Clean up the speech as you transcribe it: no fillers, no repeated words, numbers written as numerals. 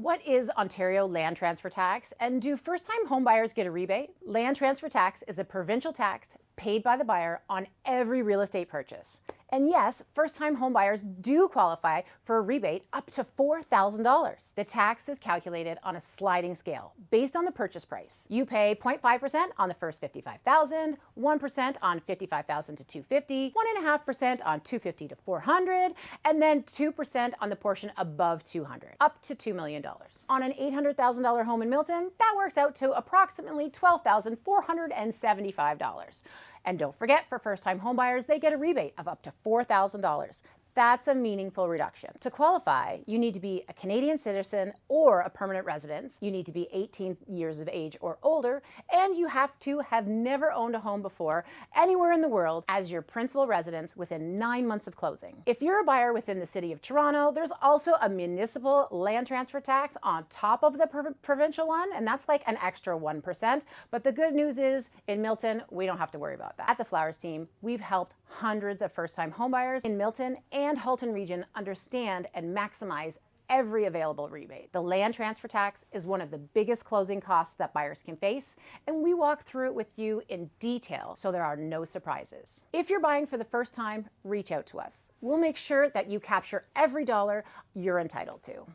What is Ontario land transfer tax, and do first-time homebuyers get a rebate? Land transfer tax is a provincial tax paid by the buyer on every real estate purchase. And yes, first-time homebuyers do qualify for a rebate up to $4,000. The tax is calculated on a sliding scale based on the purchase price. You pay 0.5% on the first $55,000, 1% on $55,000 to $250,000, 1.5% on $250,000 to $400,000, and then 2% on the portion above $200,000, up to $2 million. On an $800,000 home in Milton, that works out to approximately $12,475. And don't forget, for first-time homebuyers, they get a rebate of up to $4,000. That's a meaningful reduction. To qualify, you need to be a Canadian citizen or a permanent resident. You need to be 18 years of age or older, and you have to have never owned a home before anywhere in the world as your principal residence within 9 months of closing. If you're a buyer within the City of Toronto, there's also a municipal land transfer tax on top of the provincial one, and that's like an extra 1%. But the good news is, in Milton, we don't have to worry about that. At the Flowers team, we've helped hundreds of first-time homebuyers in Milton and Halton Region understand and maximize every available rebate. The land transfer tax is one of the biggest closing costs that buyers can face, and we walk through it with you in detail so there are no surprises. If you're buying for the first time, reach out to us. We'll make sure that you capture every dollar you're entitled to.